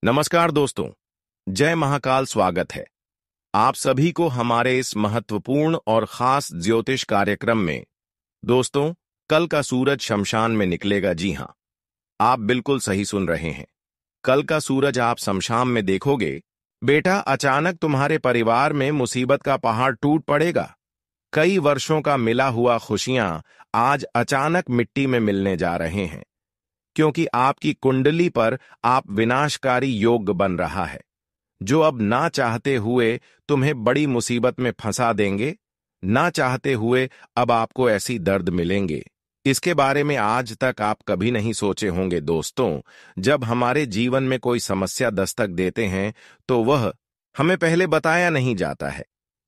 नमस्कार दोस्तों, जय महाकाल। स्वागत है आप सभी को हमारे इस महत्वपूर्ण और खास ज्योतिष कार्यक्रम में। दोस्तों, कल का सूरज शमशान में निकलेगा। जी हां, आप बिल्कुल सही सुन रहे हैं। कल का सूरज आप शमशान में देखोगे। बेटा, अचानक तुम्हारे परिवार में मुसीबत का पहाड़ टूट पड़ेगा। कई वर्षों का मिला हुआ खुशियां आज अचानक मिट्टी में मिलने जा रहे हैं, क्योंकि आपकी कुंडली पर आप विनाशकारी योग बन रहा है, जो अब ना चाहते हुए तुम्हें बड़ी मुसीबत में फंसा देंगे। ना चाहते हुए अब आपको ऐसी दर्द मिलेंगे, इसके बारे में आज तक आप कभी नहीं सोचे होंगे। दोस्तों, जब हमारे जीवन में कोई समस्या दस्तक देते हैं तो वह हमें पहले बताया नहीं जाता है।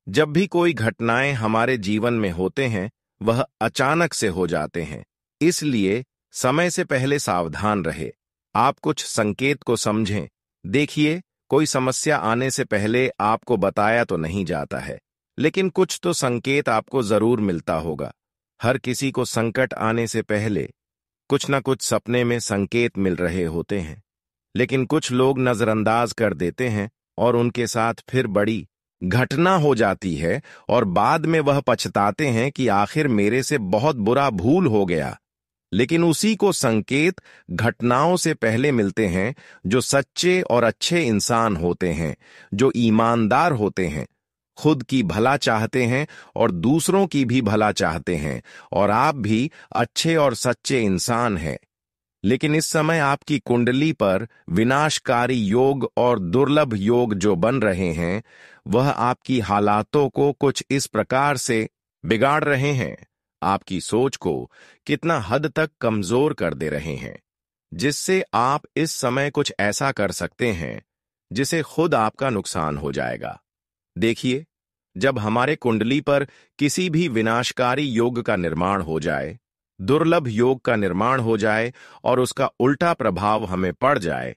जब भी कोई घटनाएं हमारे जीवन में होते हैं, वह अचानक से हो जाते हैं। इसलिए समय से पहले सावधान रहे। आप कुछ संकेत को समझें। देखिए, कोई समस्या आने से पहले आपको बताया तो नहीं जाता है, लेकिन कुछ तो संकेत आपको जरूर मिलता होगा। हर किसी को संकट आने से पहले कुछ न कुछ सपने में संकेत मिल रहे होते हैं, लेकिन कुछ लोग नजरअंदाज कर देते हैं और उनके साथ फिर बड़ी घटना हो जाती है और बाद में वह पछताते हैं कि आखिर मेरे से बहुत बुरा भूल हो गया। लेकिन उसी को संकेत घटनाओं से पहले मिलते हैं जो सच्चे और अच्छे इंसान होते हैं, जो ईमानदार होते हैं, खुद की भला चाहते हैं और दूसरों की भी भला चाहते हैं। और आप भी अच्छे और सच्चे इंसान हैं। लेकिन इस समय आपकी कुंडली पर विनाशकारी योग और दुर्लभ योग जो बन रहे हैं, वह आपकी हालातों को कुछ इस प्रकार से बिगाड़ रहे हैं, आपकी सोच को कितना हद तक कमजोर कर दे रहे हैं, जिससे आप इस समय कुछ ऐसा कर सकते हैं जिसे खुद आपका नुकसान हो जाएगा। देखिए, जब हमारे कुंडली पर किसी भी विनाशकारी योग का निर्माण हो जाए, दुर्लभ योग का निर्माण हो जाए और उसका उल्टा प्रभाव हमें पड़ जाए,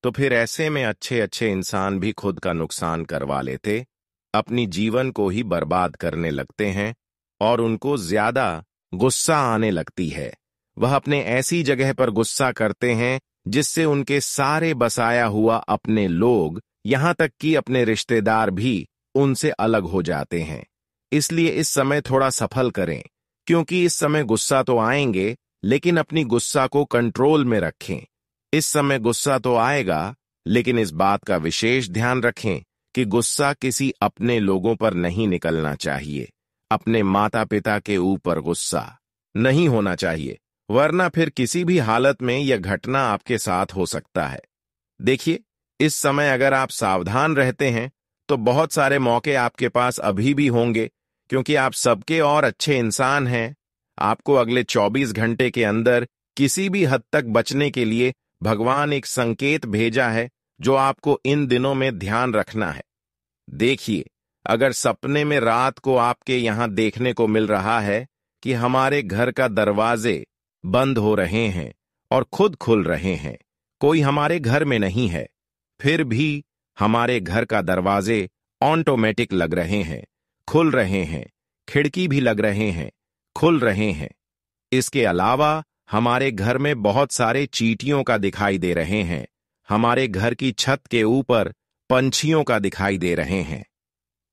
तो फिर ऐसे में अच्छे अच्छे इंसान भी खुद का नुकसान करवा लेते, अपनी जीवन को ही बर्बाद करने लगते हैं और उनको ज्यादा गुस्सा आने लगती है। वह अपने ऐसी जगह पर गुस्सा करते हैं जिससे उनके सारे बसाया हुआ अपने लोग, यहां तक कि अपने रिश्तेदार भी उनसे अलग हो जाते हैं। इसलिए इस समय थोड़ा सफल करें, क्योंकि इस समय गुस्सा तो आएंगे, लेकिन अपनी गुस्सा को कंट्रोल में रखें। इस समय गुस्सा तो आएगा, लेकिन इस बात का विशेष ध्यान रखें कि गुस्सा किसी अपने लोगों पर नहीं निकलना चाहिए। अपने माता पिता के ऊपर गुस्सा नहीं होना चाहिए, वरना फिर किसी भी हालत में यह घटना आपके साथ हो सकता है। देखिए, इस समय अगर आप सावधान रहते हैं तो बहुत सारे मौके आपके पास अभी भी होंगे, क्योंकि आप सबके और अच्छे इंसान हैं। आपको अगले 24 घंटे के अंदर किसी भी हद तक बचने के लिए भगवान एक संकेत भेजा है, जो आपको इन दिनों में ध्यान रखना है। देखिए, अगर सपने में रात को आपके यहां देखने को मिल रहा है कि हमारे घर का दरवाजे बंद हो रहे हैं और खुद खुल रहे हैं, कोई हमारे घर में नहीं है, फिर भी हमारे घर का दरवाजे ऑटोमेटिक लग रहे हैं, खुल रहे हैं, खिड़की भी लग रहे हैं, खुल रहे हैं। इसके अलावा हमारे घर में बहुत सारे चींटियों का दिखाई दे रहे हैं, हमारे घर की छत के ऊपर पंछियों का दिखाई दे रहे हैं।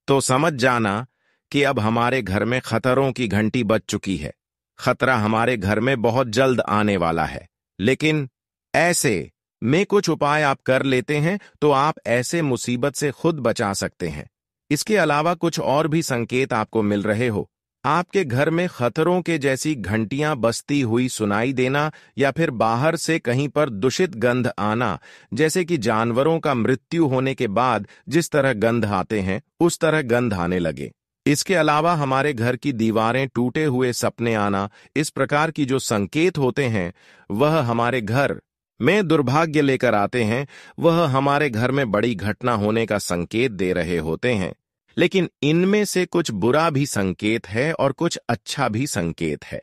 तो समझ जाना कि अब हमारे घर में खतरों की घंटी बज चुकी है। खतरा हमारे घर में बहुत जल्द आने वाला है। लेकिन ऐसे में कुछ उपाय आप कर लेते हैं तो आप ऐसे मुसीबत से खुद बचा सकते हैं। इसके अलावा कुछ और भी संकेत आपको मिल रहे हो। आपके घर में खतरों के जैसी घंटियां बजती हुई सुनाई देना, या फिर बाहर से कहीं पर दूषित गंध आना, जैसे कि जानवरों का मृत्यु होने के बाद जिस तरह गंध आते हैं, उस तरह गंध आने लगे। इसके अलावा हमारे घर की दीवारें टूटे हुए सपने आना, इस प्रकार की जो संकेत होते हैं, वह हमारे घर में दुर्भाग्य लेकर आते हैं। वह हमारे घर में बड़ी घटना होने का संकेत दे रहे होते हैं। लेकिन इनमें से कुछ बुरा भी संकेत है और कुछ अच्छा भी संकेत है।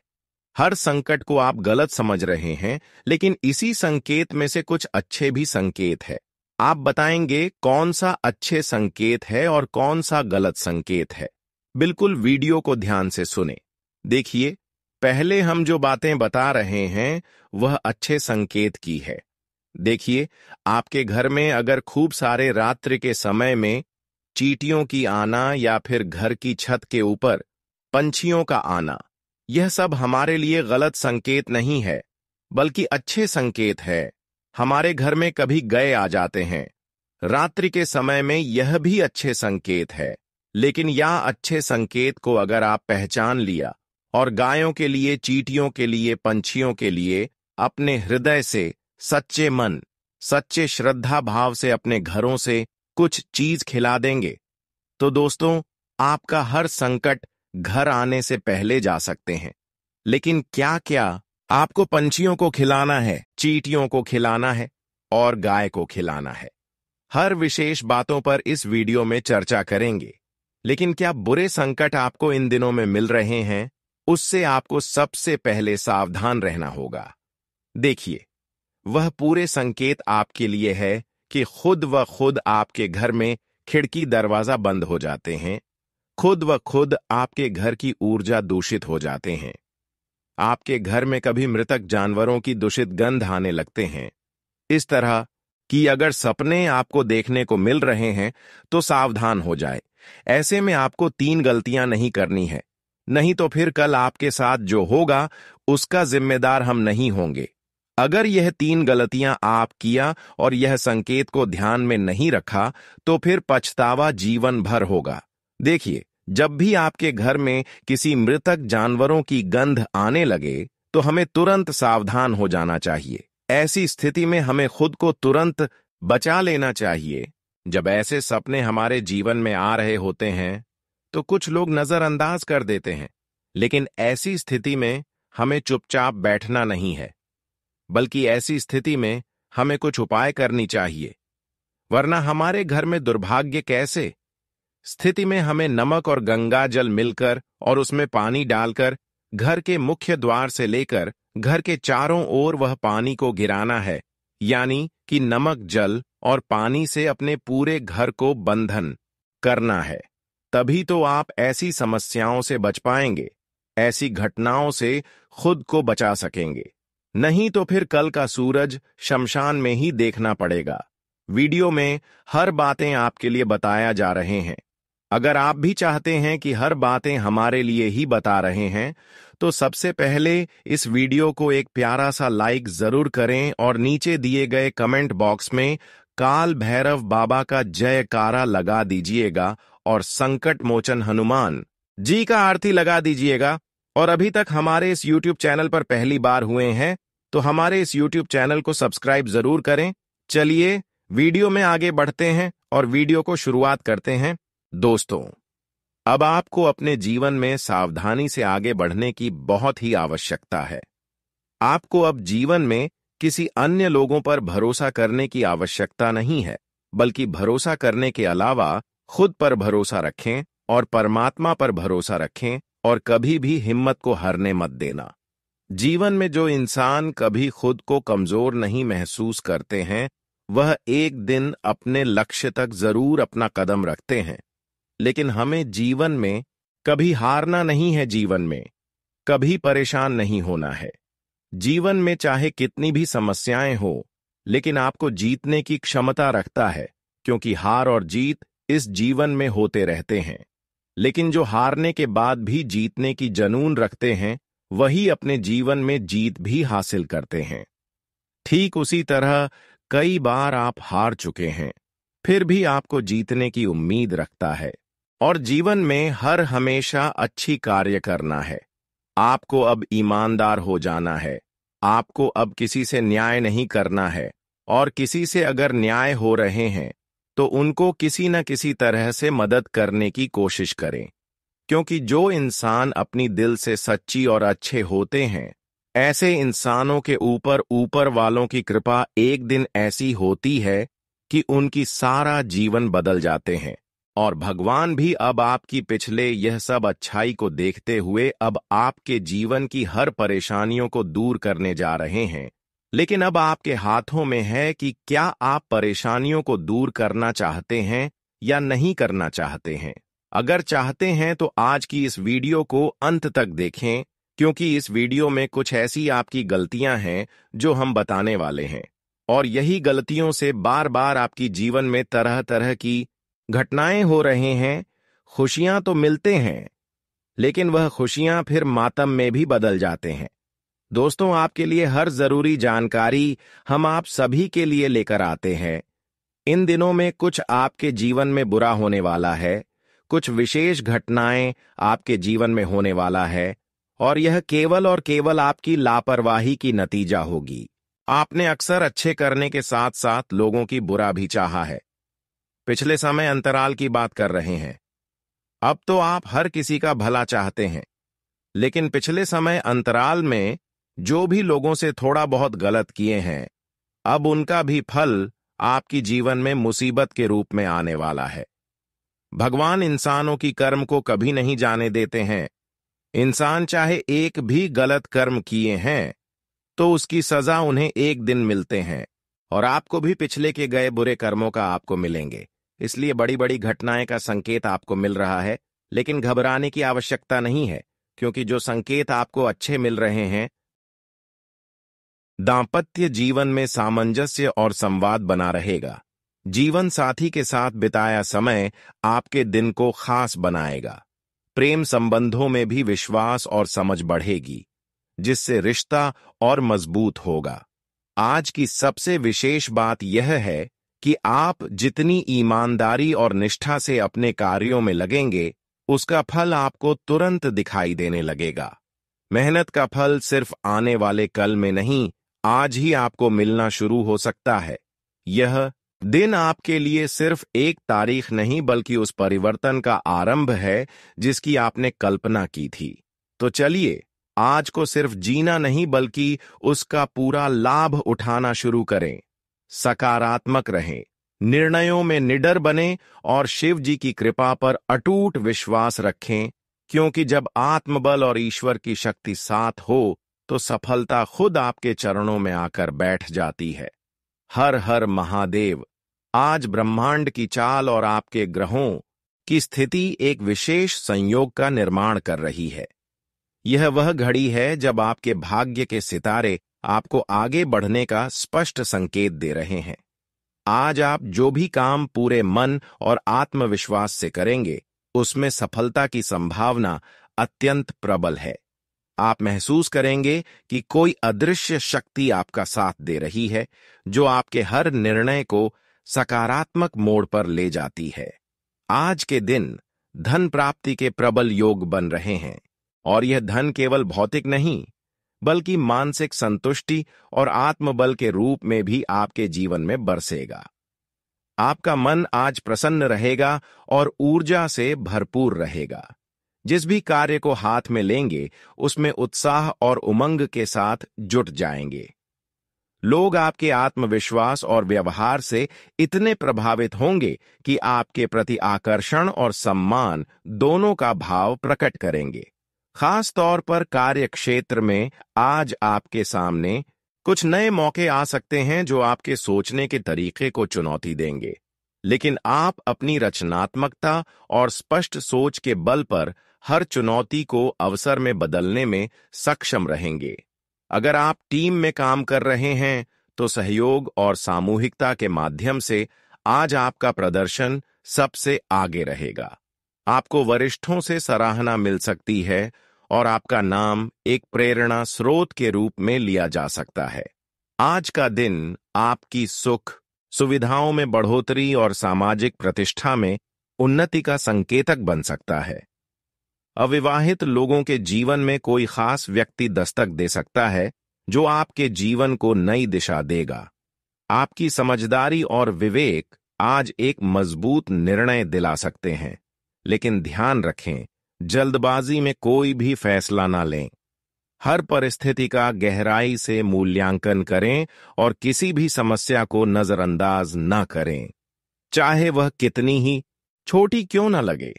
हर संकट को आप गलत समझ रहे हैं, लेकिन इसी संकेत में से कुछ अच्छे भी संकेत है। आप बताएंगे कौन सा अच्छे संकेत है और कौन सा गलत संकेत है। बिल्कुल वीडियो को ध्यान से सुने। देखिए, पहले हम जो बातें बता रहे हैं वह अच्छे संकेत की है। देखिए, आपके घर में अगर खूब सारे रात्रि के समय में चींटियों की आना या फिर घर की छत के ऊपर पंछियों का आना, यह सब हमारे लिए गलत संकेत नहीं है, बल्कि अच्छे संकेत है। हमारे घर में कभी गए आ जाते हैं रात्रि के समय में, यह भी अच्छे संकेत है। लेकिन यह अच्छे संकेत को अगर आप पहचान लिया और गायों के लिए, चींटियों के लिए, पंछियों के लिए अपने हृदय से, सच्चे मन, सच्चे श्रद्धा भाव से अपने घरों से कुछ चीज खिला देंगे, तो दोस्तों, आपका हर संकट घर आने से पहले जा सकते हैं। लेकिन क्या क्या आपको पंछियों को खिलाना है, चींटियों को खिलाना है और गाय को खिलाना है? हर विशेष बातों पर इस वीडियो में चर्चा करेंगे। लेकिन क्या बुरे संकट आपको इन दिनों में मिल रहे हैं? उससे आपको सबसे पहले सावधान रहना होगा। देखिए, वह पूरे संकेत आपके लिए है कि खुद व खुद आपके घर में खिड़की दरवाजा बंद हो जाते हैं, खुद व खुद आपके घर की ऊर्जा दूषित हो जाते हैं, आपके घर में कभी मृतक जानवरों की दूषित गंध आने लगते हैं। इस तरह कि अगर सपने आपको देखने को मिल रहे हैं तो सावधान हो जाए। ऐसे में आपको 3 गलतियां नहीं करनी है, नहीं तो फिर कल आपके साथ जो होगा उसका जिम्मेदार हम नहीं होंगे। अगर यह 3 गलतियां आप किया और यह संकेत को ध्यान में नहीं रखा तो फिर पछतावा जीवन भर होगा। देखिए, जब भी आपके घर में किसी मृतक जानवरों की गंध आने लगे तो हमें तुरंत सावधान हो जाना चाहिए। ऐसी स्थिति में हमें खुद को तुरंत बचा लेना चाहिए। जब ऐसे सपने हमारे जीवन में आ रहे होते हैं तो कुछ लोग नजरअंदाज कर देते हैं, लेकिन ऐसी स्थिति में हमें चुपचाप बैठना नहीं है, बल्कि ऐसी स्थिति में हमें कुछ उपाय करनी चाहिए, वरना हमारे घर में दुर्भाग्य कैसे। स्थिति में हमें नमक और गंगा जल मिलकर और उसमें पानी डालकर घर के मुख्य द्वार से लेकर घर के चारों ओर वह पानी को गिराना है, यानी कि नमक, जल और पानी से अपने पूरे घर को बंधन करना है। तभी तो आप ऐसी समस्याओं से बच पाएंगे, ऐसी घटनाओं से खुद को बचा सकेंगे। नहीं तो फिर कल का सूरज शमशान में ही देखना पड़ेगा। वीडियो में हर बातें आपके लिए बताया जा रहे हैं। अगर आप भी चाहते हैं कि हर बातें हमारे लिए ही बता रहे हैं, तो सबसे पहले इस वीडियो को एक प्यारा सा लाइक जरूर करें और नीचे दिए गए कमेंट बॉक्स में काल भैरव बाबा का जयकारा लगा दीजिएगा और संकट मोचन हनुमान जी का आरती लगा दीजिएगा। और अभी तक हमारे इस YouTube चैनल पर पहली बार हुए हैं तो हमारे इस YouTube चैनल को सब्सक्राइब जरूर करें। चलिए वीडियो में आगे बढ़ते हैं और वीडियो को शुरुआत करते हैं। दोस्तों, अब आपको अपने जीवन में सावधानी से आगे बढ़ने की बहुत ही आवश्यकता है। आपको अब जीवन में किसी अन्य लोगों पर भरोसा करने की आवश्यकता नहीं है, बल्कि भरोसा करने के अलावा खुद पर भरोसा रखें और परमात्मा पर भरोसा रखें और कभी भी हिम्मत को हारने मत देना। जीवन में जो इंसान कभी खुद को कमजोर नहीं महसूस करते हैं, वह एक दिन अपने लक्ष्य तक जरूर अपना कदम रखते हैं। लेकिन हमें जीवन में कभी हारना नहीं है, जीवन में कभी परेशान नहीं होना है। जीवन में चाहे कितनी भी समस्याएं हो, लेकिन आपको जीतने की क्षमता रखता है, क्योंकि हार और जीत इस जीवन में होते रहते हैं। लेकिन जो हारने के बाद भी जीतने की जुनून रखते हैं, वही अपने जीवन में जीत भी हासिल करते हैं। ठीक उसी तरह कई बार आप हार चुके हैं, फिर भी आपको जीतने की उम्मीद रखता है। और जीवन में हर हमेशा अच्छी कार्य करना है। आपको अब ईमानदार हो जाना है। आपको अब किसी से न्याय नहीं करना है, और किसी से अगर न्याय हो रहे हैं तो उनको किसी न किसी तरह से मदद करने की कोशिश करें, क्योंकि जो इंसान अपनी दिल से सच्ची और अच्छे होते हैं, ऐसे इंसानों के ऊपर ऊपर वालों की कृपा एक दिन ऐसी होती है कि उनकी सारा जीवन बदल जाते हैं। और भगवान भी अब आपकी पिछले यह सब अच्छाई को देखते हुए अब आपके जीवन की हर परेशानियों को दूर करने जा रहे हैं। लेकिन अब आपके हाथों में है कि क्या आप परेशानियों को दूर करना चाहते हैं या नहीं करना चाहते हैं। अगर चाहते हैं तो आज की इस वीडियो को अंत तक देखें, क्योंकि इस वीडियो में कुछ ऐसी आपकी गलतियां हैं जो हम बताने वाले हैं। और यही गलतियों से बार बार आपकी जीवन में तरह तरह की घटनाएं हो रहे हैं। खुशियां तो मिलते हैं, लेकिन वह खुशियां फिर मातम में भी बदल जाते हैं। दोस्तों, आपके लिए हर जरूरी जानकारी हम आप सभी के लिए लेकर आते हैं। इन दिनों में कुछ आपके जीवन में बुरा होने वाला है, कुछ विशेष घटनाएं आपके जीवन में होने वाला है, और यह केवल और केवल आपकी लापरवाही की नतीजा होगी। आपने अक्सर अच्छे करने के साथ साथ लोगों की बुरा भी चाहा है। पिछले समय अंतराल की बात कर रहे हैं। अब तो आप हर किसी का भला चाहते हैं, लेकिन पिछले समय अंतराल में जो भी लोगों से थोड़ा बहुत गलत किए हैं, अब उनका भी फल आपकी जीवन में मुसीबत के रूप में आने वाला है। भगवान इंसानों की कर्म को कभी नहीं जाने देते हैं। इंसान चाहे एक भी गलत कर्म किए हैं तो उसकी सजा उन्हें एक दिन मिलते हैं, और आपको भी पिछले के गए बुरे कर्मों का आपको मिलेंगे। इसलिए बड़ी बड़ी घटनाएं का संकेत आपको मिल रहा है, लेकिन घबराने की आवश्यकता नहीं है, क्योंकि जो संकेत आपको अच्छे मिल रहे हैं। दांपत्य जीवन में सामंजस्य और संवाद बना रहेगा। जीवन साथी के साथ बिताया समय आपके दिन को खास बनाएगा। प्रेम संबंधों में भी विश्वास और समझ बढ़ेगी, जिससे रिश्ता और मजबूत होगा। आज की सबसे विशेष बात यह है कि आप जितनी ईमानदारी और निष्ठा से अपने कार्यों में लगेंगे, उसका फल आपको तुरंत दिखाई देने लगेगा। मेहनत का फल सिर्फ आने वाले कल में नहीं, आज ही आपको मिलना शुरू हो सकता है। यह दिन आपके लिए सिर्फ एक तारीख नहीं, बल्कि उस परिवर्तन का आरंभ है जिसकी आपने कल्पना की थी। तो चलिए, आज को सिर्फ जीना नहीं, बल्कि उसका पूरा लाभ उठाना शुरू करें। सकारात्मक रहें, निर्णयों में निडर बनें और शिव जी की कृपा पर अटूट विश्वास रखें, क्योंकि जब आत्मबल और ईश्वर की शक्ति साथ हो तो सफलता खुद आपके चरणों में आकर बैठ जाती है। हर हर महादेव। आज ब्रह्मांड की चाल और आपके ग्रहों की स्थिति एक विशेष संयोग का निर्माण कर रही है। यह वह घड़ी है जब आपके भाग्य के सितारे आपको आगे बढ़ने का स्पष्ट संकेत दे रहे हैं। आज आप जो भी काम पूरे मन और आत्मविश्वास से करेंगे, उसमें सफलता की संभावना अत्यंत प्रबल है। आप महसूस करेंगे कि कोई अदृश्य शक्ति आपका साथ दे रही है, जो आपके हर निर्णय को सकारात्मक मोड़ पर ले जाती है। आज के दिन धन प्राप्ति के प्रबल योग बन रहे हैं, और यह धन केवल भौतिक नहीं, बल्कि मानसिक संतुष्टि और आत्मबल के रूप में भी आपके जीवन में बरसेगा। आपका मन आज प्रसन्न रहेगा और ऊर्जा से भरपूर रहेगा। जिस भी कार्य को हाथ में लेंगे, उसमें उत्साह और उमंग के साथ जुट जाएंगे। लोग आपके आत्मविश्वास और व्यवहार से इतने प्रभावित होंगे कि आपके प्रति आकर्षण और सम्मान दोनों का भाव प्रकट करेंगे। खास तौर पर कार्य क्षेत्र में आज आपके सामने कुछ नए मौके आ सकते हैं, जो आपके सोचने के तरीके को चुनौती देंगे, लेकिन आप अपनी रचनात्मकता और स्पष्ट सोच के बल पर हर चुनौती को अवसर में बदलने में सक्षम रहेंगे। अगर आप टीम में काम कर रहे हैं, तो सहयोग और सामूहिकता के माध्यम से आज आपका प्रदर्शन सबसे आगे रहेगा। आपको वरिष्ठों से सराहना मिल सकती है और आपका नाम एक प्रेरणा स्रोत के रूप में लिया जा सकता है। आज का दिन आपकी सुख, सुविधाओं में बढ़ोतरी और सामाजिक प्रतिष्ठा में उन्नति का संकेतक बन सकता है। अविवाहित लोगों के जीवन में कोई खास व्यक्ति दस्तक दे सकता है, जो आपके जीवन को नई दिशा देगा। आपकी समझदारी और विवेक आज एक मजबूत निर्णय दिला सकते हैं, लेकिन ध्यान रखें, जल्दबाजी में कोई भी फैसला ना लें। हर परिस्थिति का गहराई से मूल्यांकन करें और किसी भी समस्या को नजरअंदाज न करें, चाहे वह कितनी ही छोटी क्यों न लगे।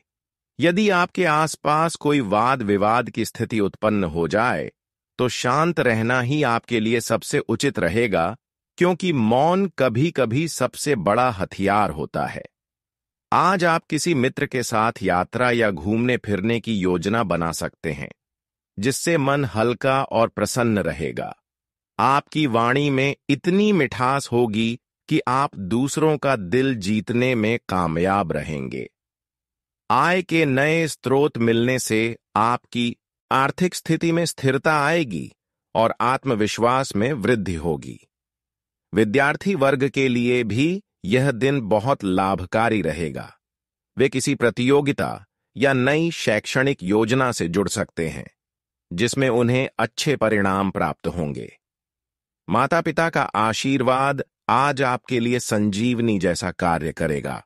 यदि आपके आसपास कोई वाद विवाद की स्थिति उत्पन्न हो जाए, तो शांत रहना ही आपके लिए सबसे उचित रहेगा, क्योंकि मौन कभी कभी सबसे बड़ा हथियार होता है। आज आप किसी मित्र के साथ यात्रा या घूमने फिरने की योजना बना सकते हैं, जिससे मन हल्का और प्रसन्न रहेगा। आपकी वाणी में इतनी मिठास होगी कि आप दूसरों का दिल जीतने में कामयाब रहेंगे। आय के नए स्रोत मिलने से आपकी आर्थिक स्थिति में स्थिरता आएगी और आत्मविश्वास में वृद्धि होगी। विद्यार्थी वर्ग के लिए भी यह दिन बहुत लाभकारी रहेगा। वे किसी प्रतियोगिता या नई शैक्षणिक योजना से जुड़ सकते हैं, जिसमें उन्हें अच्छे परिणाम प्राप्त होंगे। माता पिता का आशीर्वाद आज आपके लिए संजीवनी जैसा कार्य करेगा।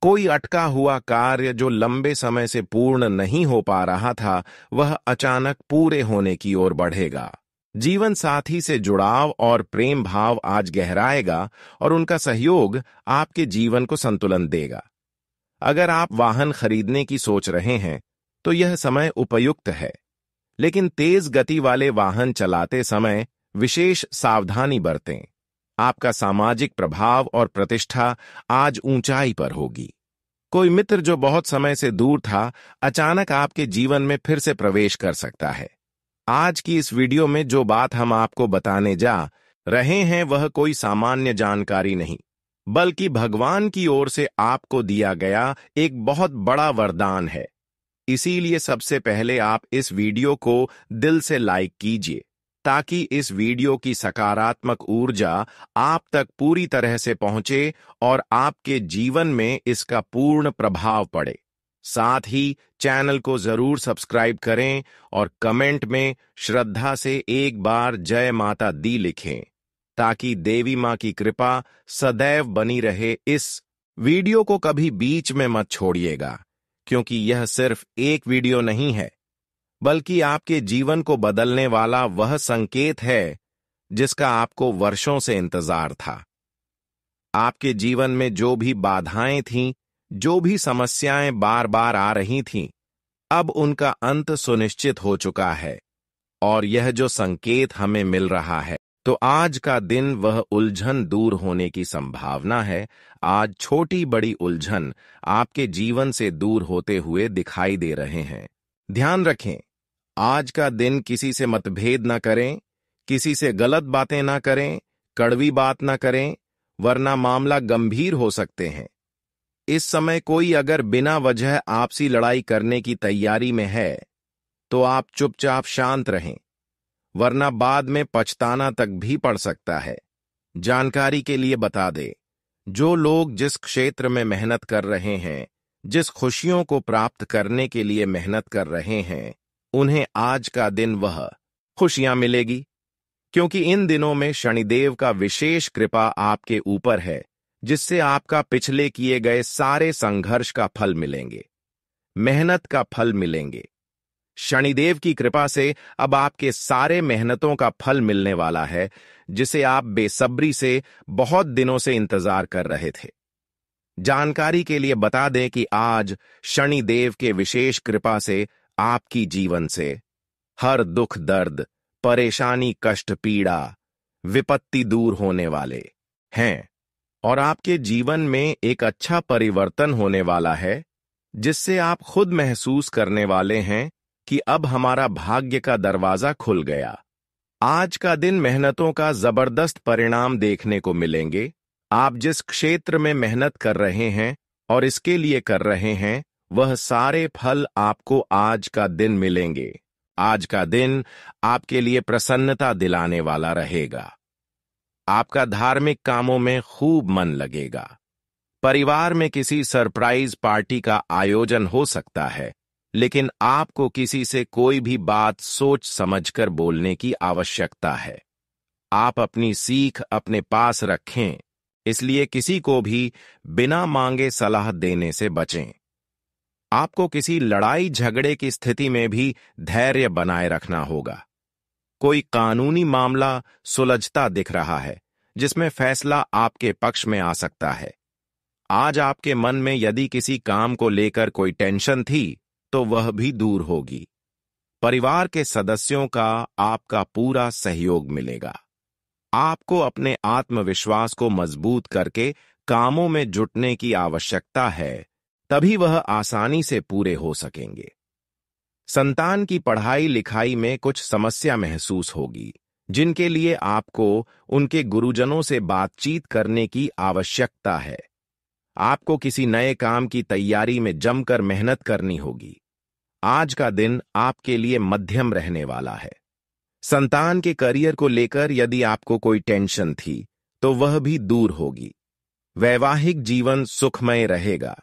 कोई अटका हुआ कार्य जो लंबे समय से पूर्ण नहीं हो पा रहा था, वह अचानक पूरे होने की ओर बढ़ेगा। जीवन साथी से जुड़ाव और प्रेम भाव आज गहराएगा और उनका सहयोग आपके जीवन को संतुलन देगा। अगर आप वाहन खरीदने की सोच रहे हैं, तो यह समय उपयुक्त है, लेकिन तेज गति वाले वाहन चलाते समय विशेष सावधानी बरतें। आपका सामाजिक प्रभाव और प्रतिष्ठा आज ऊंचाई पर होगी। कोई मित्र जो बहुत समय से दूर था, अचानक आपके जीवन में फिर से प्रवेश कर सकता है। आज की इस वीडियो में जो बात हम आपको बताने जा रहे हैं, वह कोई सामान्य जानकारी नहीं, बल्कि भगवान की ओर से आपको दिया गया एक बहुत बड़ा वरदान है। इसीलिए सबसे पहले आप इस वीडियो को दिल से लाइक कीजिए, ताकि इस वीडियो की सकारात्मक ऊर्जा आप तक पूरी तरह से पहुंचे और आपके जीवन में इसका पूर्ण प्रभाव पड़े। साथ ही चैनल को जरूर सब्सक्राइब करें और कमेंट में श्रद्धा से एक बार जय माता दी लिखें, ताकि देवी मां की कृपा सदैव बनी रहे। इस वीडियो को कभी बीच में मत छोड़िएगा, क्योंकि यह सिर्फ एक वीडियो नहीं है, बल्कि आपके जीवन को बदलने वाला वह संकेत है जिसका आपको वर्षों से इंतजार था। आपके जीवन में जो भी बाधाएं थीं, जो भी समस्याएं बार बार आ रही थीं, अब उनका अंत सुनिश्चित हो चुका है। और यह जो संकेत हमें मिल रहा है, तो आज का दिन वह उलझन दूर होने की संभावना है। आज छोटी बड़ी उलझन आपके जीवन से दूर होते हुए दिखाई दे रहे हैं। ध्यान रखें, आज का दिन किसी से मतभेद न करें, किसी से गलत बातें ना करें, कड़वी बात ना करें, वरना मामला गंभीर हो सकते हैं। इस समय कोई अगर बिना वजह आपसी लड़ाई करने की तैयारी में है, तो आप चुपचाप शांत रहें, वरना बाद में पछताना तक भी पड़ सकता है। जानकारी के लिए बता दें, जो लोग जिस क्षेत्र में मेहनत कर रहे हैं, जिस खुशियों को प्राप्त करने के लिए मेहनत कर रहे हैं, उन्हें आज का दिन वह खुशियां मिलेगी, क्योंकि इन दिनों में शनिदेव का विशेष कृपा आपके ऊपर है, जिससे आपका पिछले किए गए सारे संघर्ष का फल मिलेंगे, मेहनत का फल मिलेंगे। शनिदेव की कृपा से अब आपके सारे मेहनतों का फल मिलने वाला है, जिसे आप बेसब्री से बहुत दिनों से इंतजार कर रहे थे। जानकारी के लिए बता दें कि आज शनिदेव के विशेष कृपा से आपकी जीवन से हर दुख दर्द, परेशानी, कष्ट, पीड़ा, विपत्ति दूर होने वाले हैं और आपके जीवन में एक अच्छा परिवर्तन होने वाला है, जिससे आप खुद महसूस करने वाले हैं कि अब हमारा भाग्य का दरवाजा खुल गया। आज का दिन मेहनतों का जबरदस्त परिणाम देखने को मिलेंगे। आप जिस क्षेत्र में मेहनत कर रहे हैं और इसके लिए कर रहे हैं, वह सारे फल आपको आज का दिन मिलेंगे। आज का दिन आपके लिए प्रसन्नता दिलाने वाला रहेगा। आपका धार्मिक कामों में खूब मन लगेगा। परिवार में किसी सरप्राइज पार्टी का आयोजन हो सकता है, लेकिन आपको किसी से कोई भी बात सोच समझकर बोलने की आवश्यकता है। आप अपनी सीख अपने पास रखें, इसलिए किसी को भी बिना मांगे सलाह देने से बचें। आपको किसी लड़ाई झगड़े की स्थिति में भी धैर्य बनाए रखना होगा। कोई कानूनी मामला सुलझता दिख रहा है, जिसमें फैसला आपके पक्ष में आ सकता है। आज आपके मन में यदि किसी काम को लेकर कोई टेंशन थी, तो वह भी दूर होगी। परिवार के सदस्यों का आपका पूरा सहयोग मिलेगा। आपको अपने आत्मविश्वास को मजबूत करके कामों में जुटने की आवश्यकता है, तभी वह आसानी से पूरे हो सकेंगे। संतान की पढ़ाई लिखाई में कुछ समस्या महसूस होगी, जिनके लिए आपको उनके गुरुजनों से बातचीत करने की आवश्यकता है। आपको किसी नए काम की तैयारी में जमकर मेहनत करनी होगी। आज का दिन आपके लिए मध्यम रहने वाला है। संतान के करियर को लेकर यदि आपको कोई टेंशन थी, तो वह भी दूर होगी। वैवाहिक जीवन सुखमय रहेगा,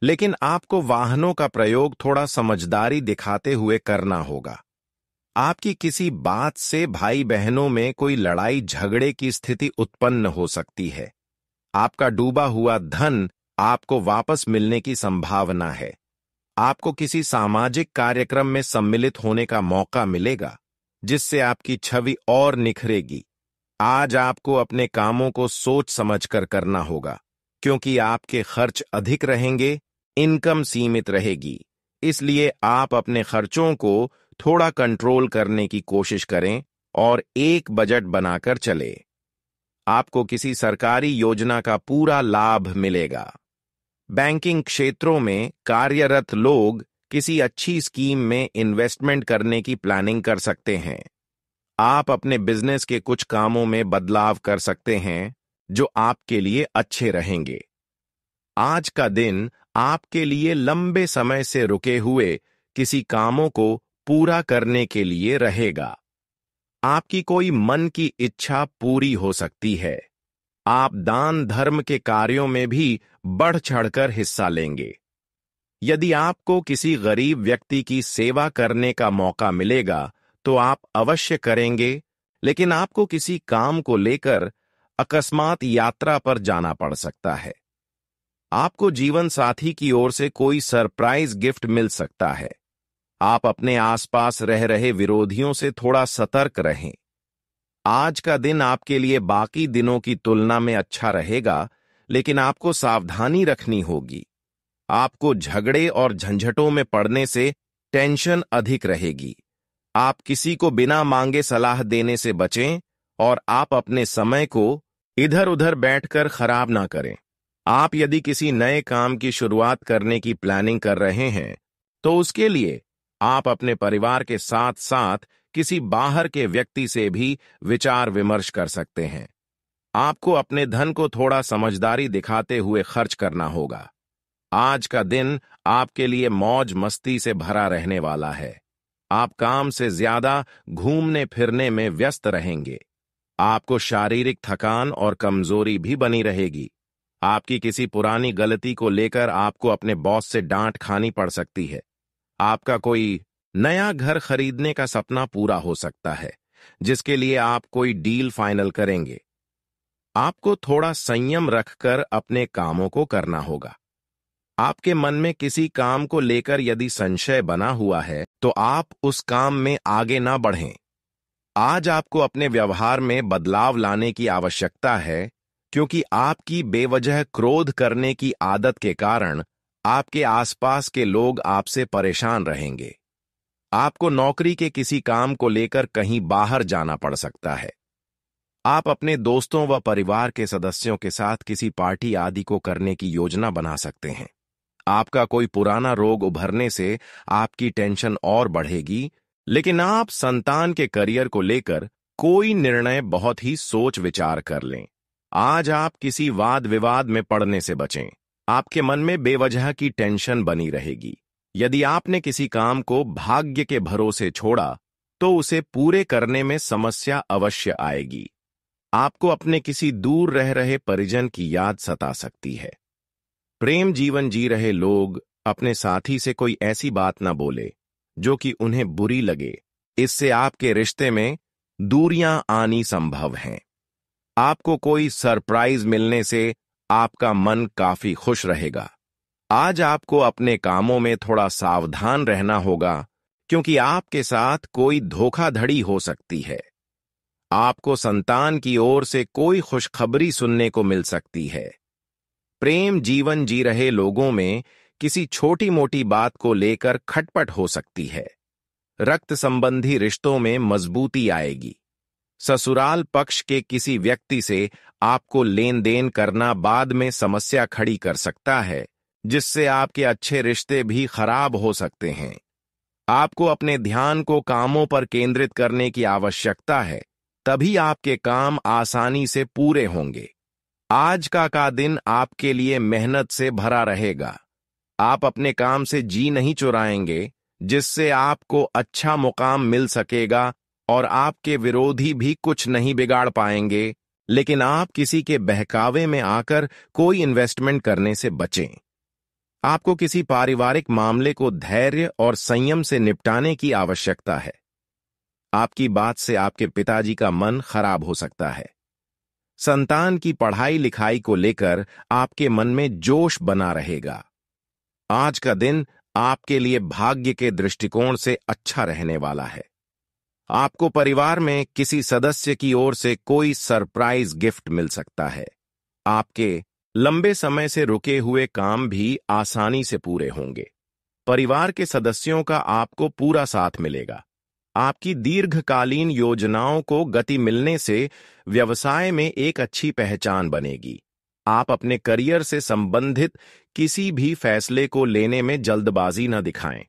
लेकिन आपको वाहनों का प्रयोग थोड़ा समझदारी दिखाते हुए करना होगा। आपकी किसी बात से भाई बहनों में कोई लड़ाई झगड़े की स्थिति उत्पन्न हो सकती है। आपका डूबा हुआ धन आपको वापस मिलने की संभावना है। आपको किसी सामाजिक कार्यक्रम में सम्मिलित होने का मौका मिलेगा, जिससे आपकी छवि और निखरेगी। आज आपको अपने कामों को सोच समझकर करना होगा, क्योंकि आपके खर्च अधिक रहेंगे, इनकम सीमित रहेगी। इसलिए आप अपने खर्चों को थोड़ा कंट्रोल करने की कोशिश करें और एक बजट बनाकर चले। आपको किसी सरकारी योजना का पूरा लाभ मिलेगा। बैंकिंग क्षेत्रों में कार्यरत लोग किसी अच्छी स्कीम में इन्वेस्टमेंट करने की प्लानिंग कर सकते हैं। आप अपने बिजनेस के कुछ कामों में बदलाव कर सकते हैं, जो आपके लिए अच्छे रहेंगे। आज का दिन आपके लिए लंबे समय से रुके हुए किसी कामों को पूरा करने के लिए रहेगा। आपकी कोई मन की इच्छा पूरी हो सकती है। आप दान धर्म के कार्यों में भी बढ़ चढ़कर हिस्सा लेंगे। यदि आपको किसी गरीब व्यक्ति की सेवा करने का मौका मिलेगा, तो आप अवश्य करेंगे, लेकिन आपको किसी काम को लेकर अकस्मात यात्रा पर जाना पड़ सकता है। आपको जीवन साथी की ओर से कोई सरप्राइज गिफ्ट मिल सकता है। आप अपने आसपास रह रहे विरोधियों से थोड़ा सतर्क रहें। आज का दिन आपके लिए बाकी दिनों की तुलना में अच्छा रहेगा, लेकिन आपको सावधानी रखनी होगी। आपको झगड़े और झंझटों में पड़ने से टेंशन अधिक रहेगी। आप किसी को बिना मांगे सलाह देने से बचें और आप अपने समय को इधर उधर बैठकर खराब ना करें। आप यदि किसी नए काम की शुरुआत करने की प्लानिंग कर रहे हैं, तो उसके लिए आप अपने परिवार के साथ साथ किसी बाहर के व्यक्ति से भी विचार विमर्श कर सकते हैं। आपको अपने धन को थोड़ा समझदारी दिखाते हुए खर्च करना होगा। आज का दिन आपके लिए मौज मस्ती से भरा रहने वाला है। आप काम से ज्यादा घूमने फिरने में व्यस्त रहेंगे। आपको शारीरिक थकान और कमजोरी भी बनी रहेगी। आपकी किसी पुरानी गलती को लेकर आपको अपने बॉस से डांट खानी पड़ सकती है। आपका कोई नया घर खरीदने का सपना पूरा हो सकता है, जिसके लिए आप कोई डील फाइनल करेंगे। आपको थोड़ा संयम रखकर अपने कामों को करना होगा। आपके मन में किसी काम को लेकर यदि संशय बना हुआ है, तो आप उस काम में आगे ना बढ़ें। आज आपको अपने व्यवहार में बदलाव लाने की आवश्यकता है, क्योंकि आपकी बेवजह क्रोध करने की आदत के कारण आपके आसपास के लोग आपसे परेशान रहेंगे। आपको नौकरी के किसी काम को लेकर कहीं बाहर जाना पड़ सकता है। आप अपने दोस्तों व परिवार के सदस्यों के साथ किसी पार्टी आदि को करने की योजना बना सकते हैं। आपका कोई पुराना रोग उभरने से आपकी टेंशन और बढ़ेगी, लेकिन आप संतान के करियर को लेकर कोई निर्णय बहुत ही सोच विचार कर लें। आज आप किसी वाद विवाद में पड़ने से बचें। आपके मन में बेवजह की टेंशन बनी रहेगी। यदि आपने किसी काम को भाग्य के भरोसे छोड़ा, तो उसे पूरे करने में समस्या अवश्य आएगी। आपको अपने किसी दूर रह रहे परिजन की याद सता सकती है। प्रेम जीवन जी रहे लोग अपने साथी से कोई ऐसी बात न बोले जो कि उन्हें बुरी लगे। इससे आपके रिश्ते में दूरियां आनी संभव हैं। आपको कोई सरप्राइज मिलने से आपका मन काफी खुश रहेगा। आज आपको अपने कामों में थोड़ा सावधान रहना होगा, क्योंकि आपके साथ कोई धोखाधड़ी हो सकती है। आपको संतान की ओर से कोई खुशखबरी सुनने को मिल सकती है। प्रेम जीवन जी रहे लोगों में किसी छोटी मोटी बात को लेकर खटपट हो सकती है। रक्त संबंधी रिश्तों में मजबूती आएगी। ससुराल पक्ष के किसी व्यक्ति से आपको लेन देन करना बाद में समस्या खड़ी कर सकता है, जिससे आपके अच्छे रिश्ते भी खराब हो सकते हैं। आपको अपने ध्यान को कामों पर केंद्रित करने की आवश्यकता है, तभी आपके काम आसानी से पूरे होंगे। आज का दिन आपके लिए मेहनत से भरा रहेगा। आप अपने काम से जी नहीं चुराएंगे, जिससे आपको अच्छा मुकाम मिल सकेगा और आपके विरोधी भी कुछ नहीं बिगाड़ पाएंगे। लेकिन आप किसी के बहकावे में आकर कोई इन्वेस्टमेंट करने से बचें। आपको किसी पारिवारिक मामले को धैर्य और संयम से निपटाने की आवश्यकता है। आपकी बात से आपके पिताजी का मन खराब हो सकता है। संतान की पढ़ाई लिखाई को लेकर आपके मन में जोश बना रहेगा। आज का दिन आपके लिए भाग्य के दृष्टिकोण से अच्छा रहने वाला है। आपको परिवार में किसी सदस्य की ओर से कोई सरप्राइज गिफ्ट मिल सकता है। आपके लंबे समय से रुके हुए काम भी आसानी से पूरे होंगे। परिवार के सदस्यों का आपको पूरा साथ मिलेगा। आपकी दीर्घकालीन योजनाओं को गति मिलने से व्यवसाय में एक अच्छी पहचान बनेगी। आप अपने करियर से संबंधित किसी भी फैसले को लेने में जल्दबाजी न दिखाएं।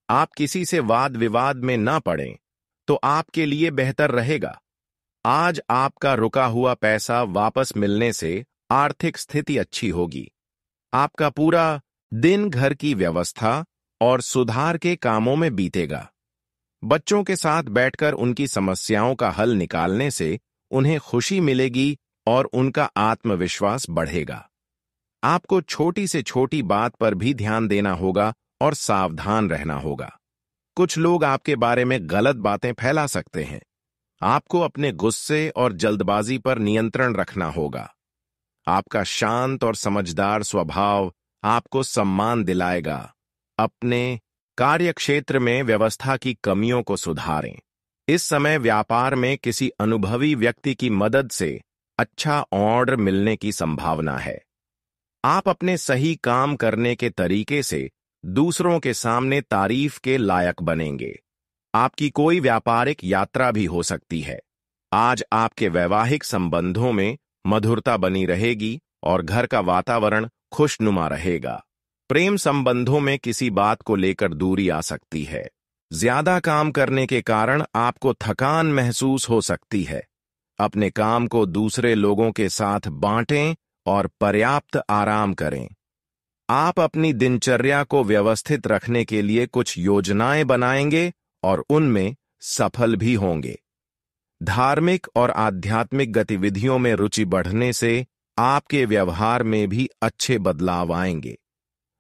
आप किसी से वाद विवाद में न पड़ें, तो आपके लिए बेहतर रहेगा। आज आपका रुका हुआ पैसा वापस मिलने से आर्थिक स्थिति अच्छी होगी। आपका पूरा दिन घर की व्यवस्था और सुधार के कामों में बीतेगा। बच्चों के साथ बैठकर उनकी समस्याओं का हल निकालने से उन्हें खुशी मिलेगी और उनका आत्मविश्वास बढ़ेगा। आपको छोटी से छोटी बात पर भी ध्यान देना होगा और सावधान रहना होगा। कुछ लोग आपके बारे में गलत बातें फैला सकते हैं। आपको अपने गुस्से और जल्दबाजी पर नियंत्रण रखना होगा। आपका शांत और समझदार स्वभाव आपको सम्मान दिलाएगा। अपने कार्यक्षेत्र में व्यवस्था की कमियों को सुधारें। इस समय व्यापार में किसी अनुभवी व्यक्ति की मदद से अच्छा ऑर्डर मिलने की संभावना है। आप अपने सही काम करने के तरीके से दूसरों के सामने तारीफ के लायक बनेंगे। आपकी कोई व्यापारिक यात्रा भी हो सकती है। आज आपके वैवाहिक संबंधों में मधुरता बनी रहेगी और घर का वातावरण खुशनुमा रहेगा। प्रेम संबंधों में किसी बात को लेकर दूरी आ सकती है। ज्यादा काम करने के कारण आपको थकान महसूस हो सकती है। अपने काम को दूसरे लोगों के साथ बांटें और पर्याप्त आराम करें। आप अपनी दिनचर्या को व्यवस्थित रखने के लिए कुछ योजनाएं बनाएंगे और उनमें सफल भी होंगे। धार्मिक और आध्यात्मिक गतिविधियों में रुचि बढ़ने से आपके व्यवहार में भी अच्छे बदलाव आएंगे।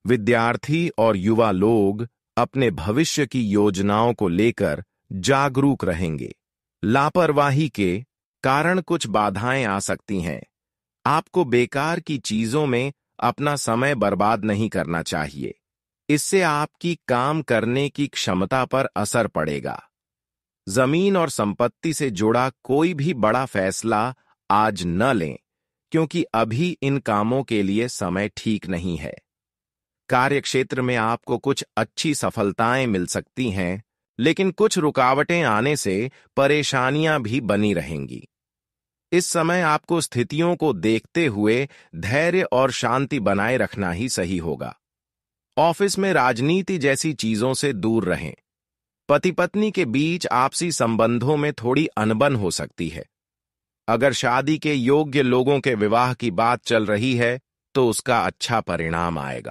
विद्यार्थी और युवा लोग अपने भविष्य की योजनाओं को लेकर जागरूक रहेंगे। लापरवाही के कारण कुछ बाधाएं आ सकती हैं। आपको बेकार की चीजों में अपना समय बर्बाद नहीं करना चाहिए। इससे आपकी काम करने की क्षमता पर असर पड़ेगा। जमीन और संपत्ति से जुड़ा कोई भी बड़ा फैसला आज न लें, क्योंकि अभी इन कामों के लिए समय ठीक नहीं है। कार्यक्षेत्र में आपको कुछ अच्छी सफलताएं मिल सकती हैं, लेकिन कुछ रुकावटें आने से परेशानियां भी बनी रहेंगी। इस समय आपको स्थितियों को देखते हुए धैर्य और शांति बनाए रखना ही सही होगा। ऑफिस में राजनीति जैसी चीजों से दूर रहें। पति पत्नी के बीच आपसी संबंधों में थोड़ी अनबन हो सकती है। अगर शादी के योग्य लोगों के विवाह की बात चल रही है, तो उसका अच्छा परिणाम आएगा।